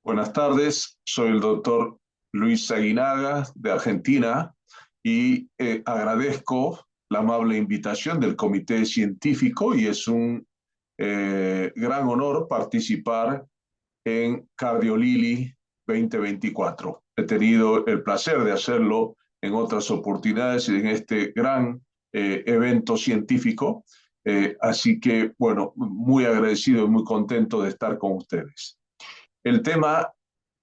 Buenas tardes, soy el doctor Luis Aguinaga de Argentina y agradezco la amable invitación del comité científico y es un gran honor participar en Cardiolili 2024. He tenido el placer de hacerlo en otras oportunidades y en este gran evento científico, así que bueno, muy agradecido y muy contento de estar con ustedes. El tema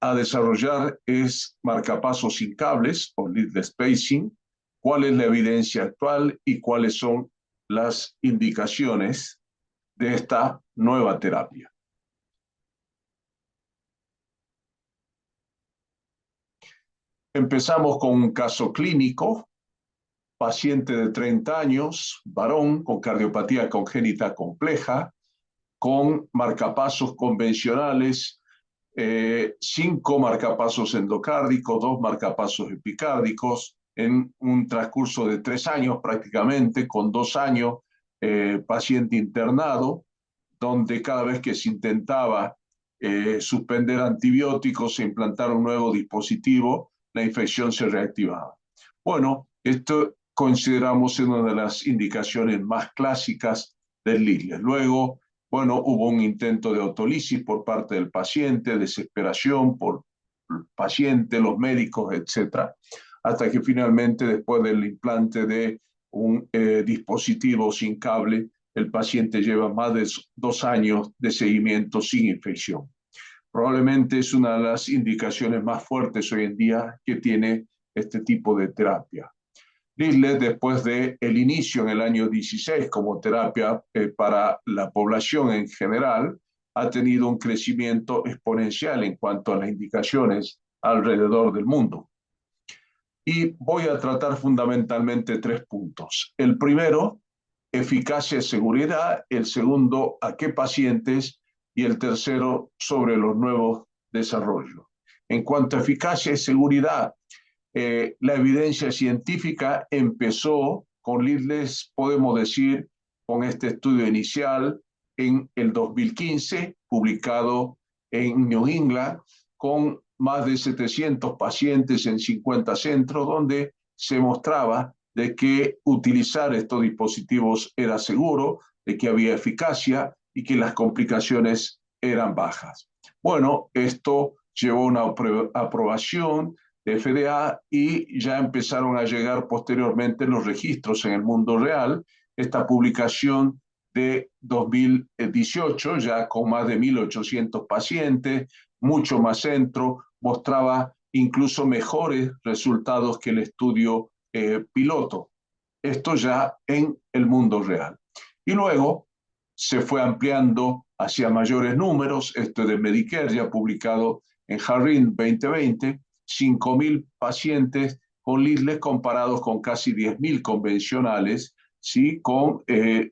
a desarrollar es marcapasos sin cables o lead spacing, cuál es la evidencia actual y cuáles son las indicaciones de esta nueva terapia. Empezamos con un caso clínico, paciente de 30 años, varón con cardiopatía congénita compleja, con marcapasos convencionales, 5 marcapasos endocárdicos, 2 marcapasos epicárdicos, en un transcurso de 3 años prácticamente, con 2 años, paciente internado, donde cada vez que se intentaba suspender antibióticos, se implantara un nuevo dispositivo, la infección se reactivaba. Bueno, esto consideramos una de las indicaciones más clásicas del Lille. Luego, bueno, hubo un intento de autolisis por parte del paciente, desesperación por el paciente, los médicos, etcétera, hasta que finalmente, después del implante de un dispositivo sin cable, el paciente lleva más de 2 años de seguimiento sin infección. Probablemente es una de las indicaciones más fuertes hoy en día que tiene este tipo de terapia. Lille, después del inicio en el año 16 como terapia para la población en general, ha tenido un crecimiento exponencial en cuanto a las indicaciones alrededor del mundo. Y voy a tratar fundamentalmente 3 puntos. El primero, eficacia y seguridad. El segundo, a qué pacientes. Y el tercero, sobre los nuevos desarrollos. En cuanto a eficacia y seguridad, la evidencia científica empezó con Lidles, podemos decir, con este estudio inicial en el 2015, publicado en New England, con más de 700 pacientes en 50 centros, donde se mostraba de que utilizar estos dispositivos era seguro, de que había eficacia y que las complicaciones eran bajas. Bueno, esto llevó a una aprobación de FDA y ya empezaron a llegar posteriormente los registros en el mundo real. Esta publicación de 2018, ya con más de 1.800 pacientes, mucho más centro, mostraba incluso mejores resultados que el estudio piloto. Esto ya en el mundo real. Y luego se fue ampliando hacia mayores números, esto de Medicare, ya publicado en Harrin 2020, 5.000 pacientes con Lidles comparados con casi 10.000 convencionales, ¿sí? Con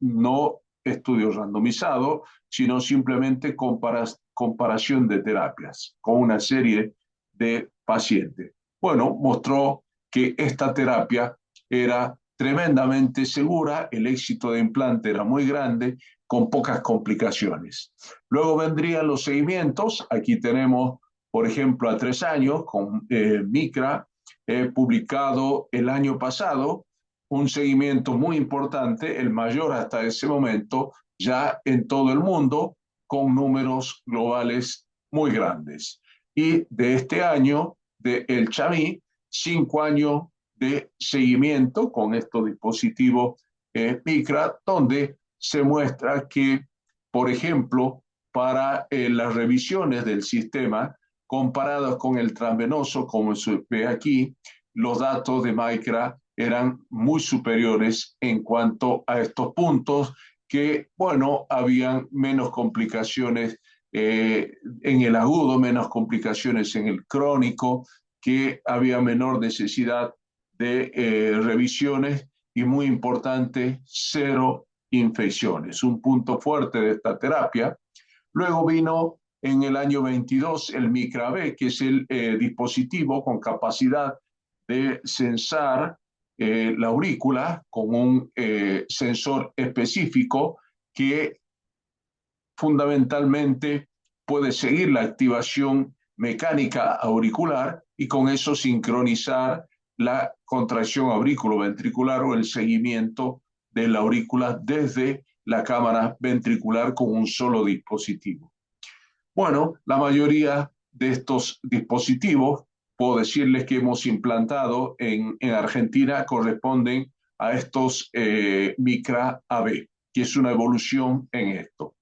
no estudios randomizados, sino simplemente comparación de terapias con una serie de pacientes. Bueno, mostró que esta terapia era tremendamente segura, el éxito de implante era muy grande, con pocas complicaciones. Luego vendrían los seguimientos, aquí tenemos, por ejemplo, a 3 años, con Micra, publicado el año pasado, un seguimiento muy importante, el mayor hasta ese momento, ya en todo el mundo, con números globales muy grandes. Y de este año, de El Chamí, 5 años de seguimiento con estos dispositivos Micra, donde se muestra que, por ejemplo, para las revisiones del sistema, comparados con el transvenoso, como se ve aquí, los datos de Micra eran muy superiores en cuanto a estos puntos, que, bueno, habían menos complicaciones en el agudo, menos complicaciones en el crónico, que había menor necesidad de revisiones y, muy importante, cero infecciones, un punto fuerte de esta terapia. Luego vino en el año 22 el Micra-B, que es el dispositivo con capacidad de censar la aurícula con un sensor específico que fundamentalmente puede seguir la activación mecánica auricular y con eso sincronizar la contracción auriculoventricular o el seguimiento de la aurícula desde la cámara ventricular con un solo dispositivo. Bueno, la mayoría de estos dispositivos, puedo decirles que hemos implantado en Argentina, corresponden a estos Micra AB, que es una evolución en esto.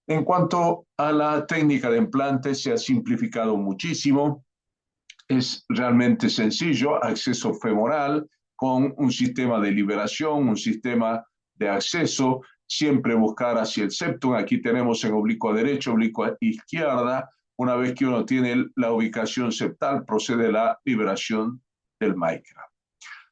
En cuanto a la técnica de implante, se ha simplificado muchísimo. Es realmente sencillo, acceso femoral con un sistema de liberación, un sistema de acceso, siempre buscar hacia el septum. Aquí tenemos en oblicua derecha, oblicua izquierda. Una vez que uno tiene la ubicación septal, procede la liberación del micra.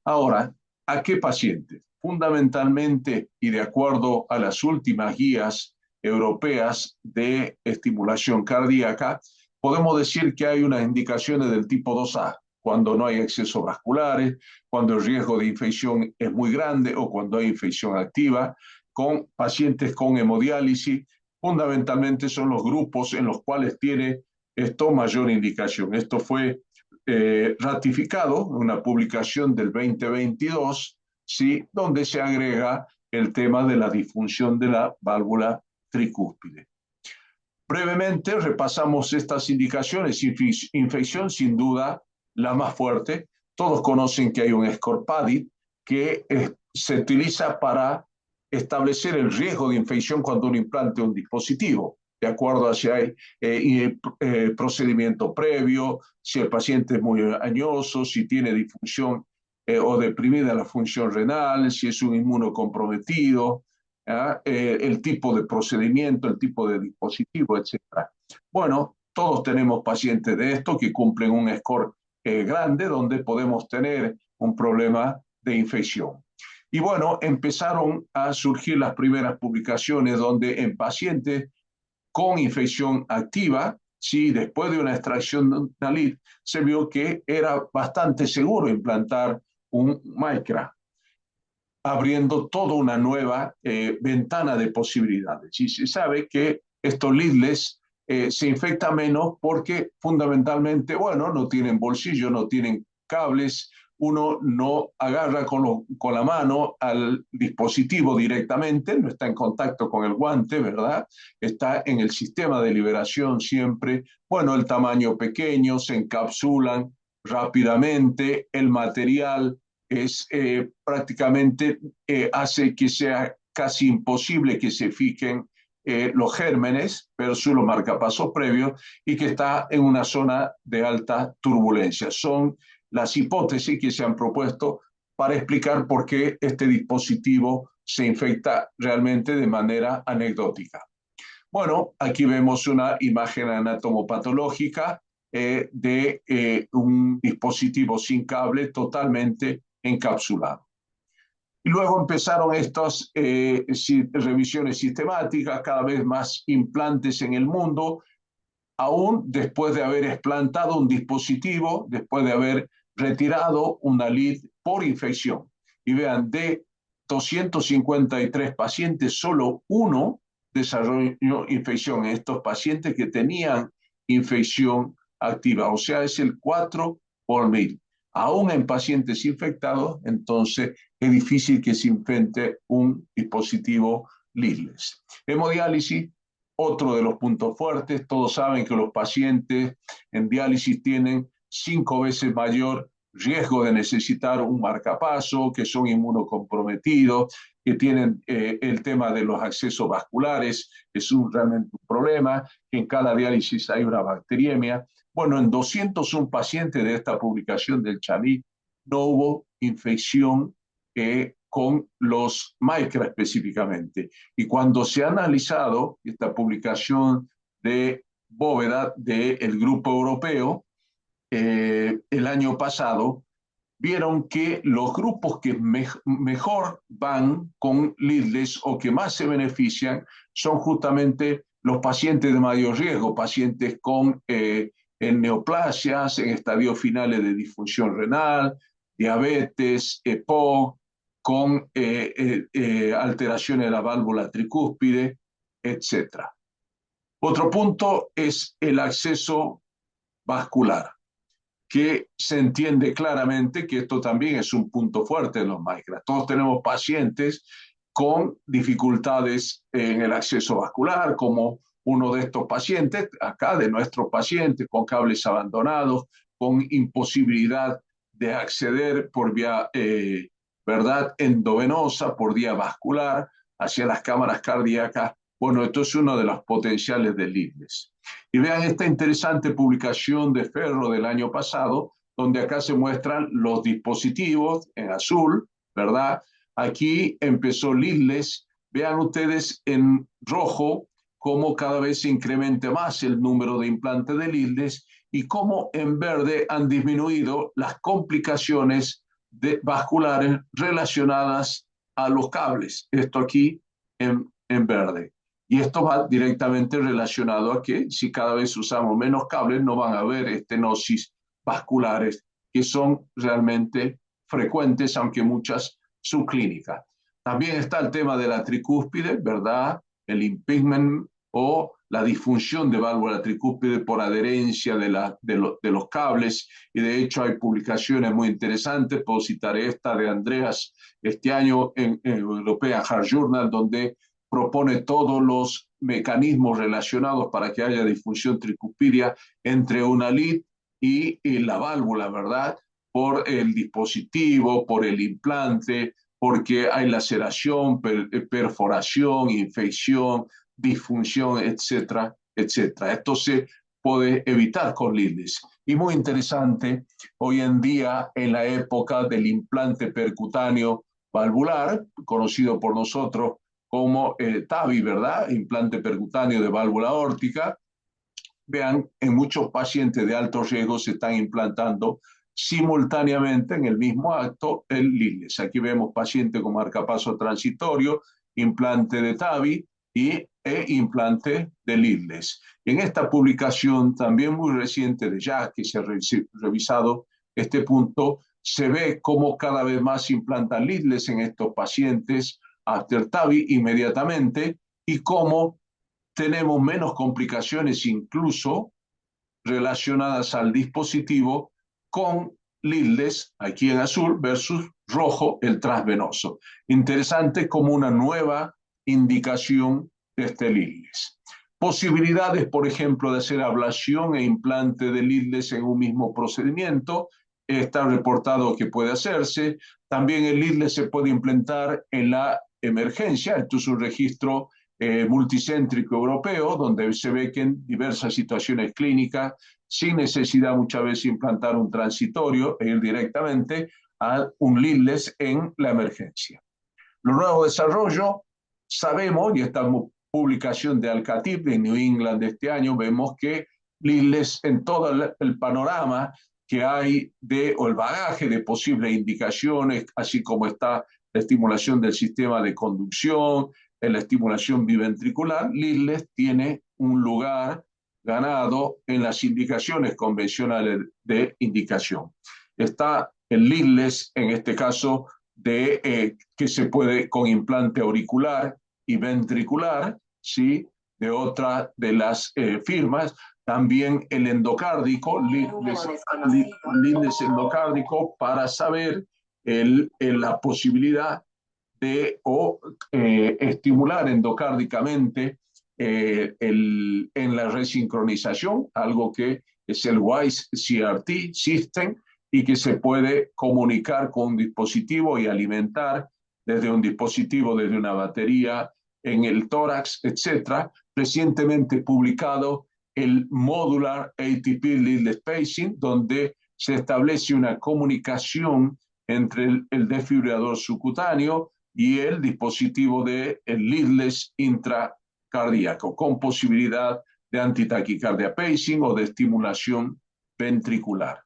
Ahora, ¿a qué pacientes? Fundamentalmente, y de acuerdo a las últimas guías europeas de estimulación cardíaca, podemos decir que hay unas indicaciones del tipo 2A, cuando no hay excesos vasculares, cuando el riesgo de infección es muy grande o cuando hay infección activa, con pacientes con hemodiálisis. Fundamentalmente son los grupos en los cuales tiene esto mayor indicación. Esto fue ratificado en una publicación del 2022, ¿sí? Donde se agrega el tema de la disfunción de la válvula tricúspide. Brevemente repasamos estas indicaciones. Infección, sin duda, la más fuerte. Todos conocen que hay un Scorpadit que se utiliza para establecer el riesgo de infección cuando uno implante un dispositivo, de acuerdo a si hay procedimiento previo, si el paciente es muy añoso, si tiene disfunción o deprimida la función renal, si es un inmunocomprometido, el tipo de procedimiento, el tipo de dispositivo, etcétera. Bueno, todos tenemos pacientes de esto que cumplen un score grande donde podemos tener un problema de infección. Y bueno, empezaron a surgir las primeras publicaciones donde en pacientes con infección activa, sí, después de una extracción de una lead, se vio que era bastante seguro implantar un micra, abriendo toda una nueva ventana de posibilidades. Y se sabe que estos leadless se infectan menos porque fundamentalmente, bueno, no tienen bolsillo, no tienen cables, uno no agarra con la mano al dispositivo directamente, no está en contacto con el guante, ¿verdad? Está en el sistema de liberación siempre. Bueno, el tamaño pequeño, se encapsulan rápidamente, el material es prácticamente hace que sea casi imposible que se fijen los gérmenes versus los marcapasos previos y que está en una zona de alta turbulencia. Son las hipótesis que se han propuesto para explicar por qué este dispositivo se infecta realmente de manera anecdótica. Bueno, aquí vemos una imagen anatomopatológica de un dispositivo sin cable totalmente encapsulado. Y luego empezaron estas revisiones sistemáticas, cada vez más implantes en el mundo, aún después de haber explantado un dispositivo, después de haber retirado una lead por infección. Y vean, de 253 pacientes, solo uno desarrolló infección en estos pacientes que tenían infección activa, o sea, es el 4 por 1000. Aún en pacientes infectados, entonces es difícil que se invente un dispositivo leadless. Hemodiálisis, otro de los puntos fuertes. Todos saben que los pacientes en diálisis tienen 5 veces mayor riesgo de necesitar un marcapaso, que son inmunocomprometidos, que tienen el tema de los accesos vasculares, es realmente un problema, que en cada diálisis hay una bacteriemia. Bueno, en 201 pacientes de esta publicación del CHAVI no hubo infección con los micra específicamente. Y cuando se ha analizado esta publicación de Bóveda del Grupo Europeo el año pasado, vieron que los grupos que mejor van con leadless o que más se benefician son justamente los pacientes de mayor riesgo, pacientes con neoplasias, en estadios finales de disfunción renal, diabetes, EPOC, con alteraciones de la válvula tricúspide, etc. Otro punto es el acceso vascular, que se entiende claramente que esto también es un punto fuerte en los migraines. Todos tenemos pacientes con dificultades en el acceso vascular, como uno de estos pacientes, acá de nuestros pacientes, con cables abandonados, con imposibilidad de acceder por vía, ¿verdad?, endovenosa, por vía vascular, hacia las cámaras cardíacas. Bueno, esto es uno de los potenciales del leadless. Y vean esta interesante publicación de Ferro del año pasado, donde acá se muestran los dispositivos en azul, ¿verdad? Aquí empezó leadless. Vean ustedes en rojo cómo cada vez se incrementa más el número de implantes de leadless y cómo en verde han disminuido las complicaciones vasculares relacionadas a los cables. Esto aquí en verde. Y esto va directamente relacionado a que si cada vez usamos menos cables no van a haber estenosis vasculares que son realmente frecuentes, aunque muchas subclínicas. También está el tema de la tricúspide, ¿verdad? El impingement o la disfunción de válvula tricúspide por adherencia de los cables. Y de hecho hay publicaciones muy interesantes, puedo citar esta de Andreas este año en European Heart Journal, donde propone todos los mecanismos relacionados para que haya disfunción tricuspidia entre una lead y la válvula, ¿verdad? Por el dispositivo, por el implante, porque hay laceración, perforación, infección, disfunción, etcétera, etcétera. Esto se puede evitar con leadless. Y muy interesante, hoy en día, en la época del implante percutáneo valvular, conocido por nosotros como TAVI, ¿verdad? Implante percutáneo de válvula aórtica. Vean, en muchos pacientes de alto riesgo se están implantando simultáneamente en el mismo acto el leadless. Aquí vemos paciente con marcapaso transitorio, implante de TAVI e implante de leadless. En esta publicación, también muy reciente de ya que se ha revisado este punto, se ve cómo cada vez más se implantan leadless en estos pacientes after TAVI inmediatamente y cómo tenemos menos complicaciones incluso relacionadas al dispositivo con leadless, aquí en azul, versus rojo, el transvenoso. Interesante como una nueva indicación de este leadless. Posibilidades, por ejemplo, de hacer ablación e implante de leadless en un mismo procedimiento. Está reportado que puede hacerse. También el leadless se puede implantar en la emergencia. Esto es un registro multicéntrico europeo, donde se ve que en diversas situaciones clínicas, sin necesidad muchas veces implantar un transitorio e ir directamente a un leadless en la emergencia. Los nuevos desarrollos, sabemos, y esta publicación de Alcatib de New England de este año, vemos que leadless en todo el panorama que hay o el bagaje de posibles indicaciones, así como está la estimulación del sistema de conducción, en la estimulación biventricular, leadless tiene un lugar ganado en las indicaciones convencionales de indicación. Está el leadless, en este caso, que se puede con implante auricular y ventricular, ¿sí? De otra de las firmas, también el endocárdico, leadless endocárdico, para saber la posibilidad de estimular endocárdicamente en la resincronización, algo que es el WISE CRT System y que se puede comunicar con un dispositivo y alimentar desde un dispositivo, desde una batería, en el tórax, etc. Recientemente publicado el Modular ATP Leadless Pacing, donde se establece una comunicación entre el desfibrilador subcutáneo y el dispositivo de el leadless intracardíaco, con posibilidad de antitaquicardia pacing o de estimulación ventricular.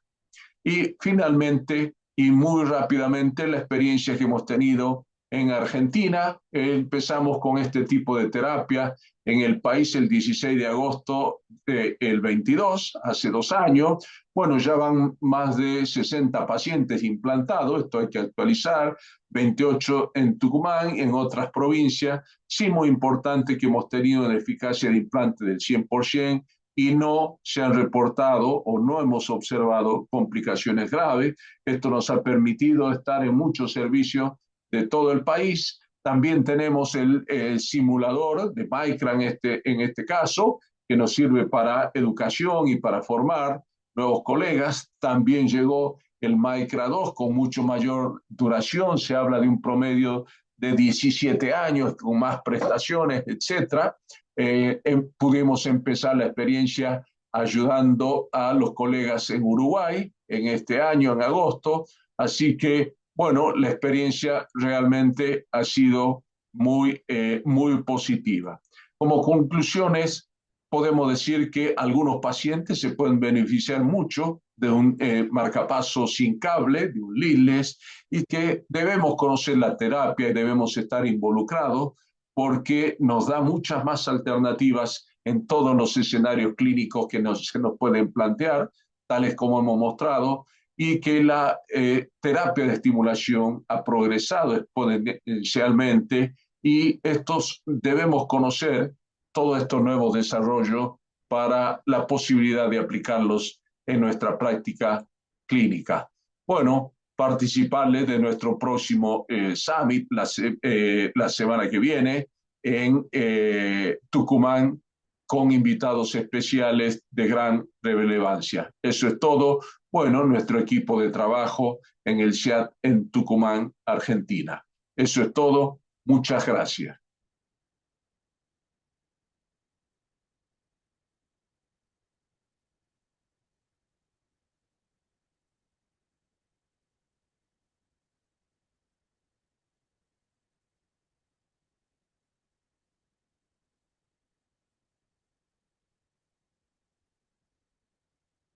Y finalmente, y muy rápidamente, la experiencia que hemos tenido en Argentina. Empezamos con este tipo de terapia en el país el 16 de agosto del 22, hace 2 años. Bueno, ya van más de 60 pacientes implantados, esto hay que actualizar, 28 en Tucumán, en otras provincias. Sí, muy importante que hemos tenido una eficacia de implante del 100%, y no se han reportado o no hemos observado complicaciones graves. Esto nos ha permitido estar en muchos servicios de todo el país. También tenemos el simulador de Micra en este caso, que nos sirve para educación y para formar nuevos colegas. También llegó el Micra 2 con mucho mayor duración, se habla de un promedio de 17 años, con más prestaciones, etcétera. Pudimos empezar la experiencia ayudando a los colegas en Uruguay en este año, en agosto. Así que, bueno, la experiencia realmente ha sido muy positiva. Como conclusiones, podemos decir que algunos pacientes se pueden beneficiar mucho de un marcapaso sin cable, de un leadless, y que debemos conocer la terapia y debemos estar involucrados porque nos da muchas más alternativas en todos los escenarios clínicos que se nos pueden plantear, tales como hemos mostrado, y que la terapia de estimulación ha progresado exponencialmente y debemos conocer todos estos nuevos desarrollos para la posibilidad de aplicarlos en nuestra práctica clínica. Bueno, participarles de nuestro próximo summit la semana que viene en Tucumán con invitados especiales de gran relevancia. Eso es todo. Bueno, nuestro equipo de trabajo en el CIAT en Tucumán, Argentina. Eso es todo. Muchas gracias.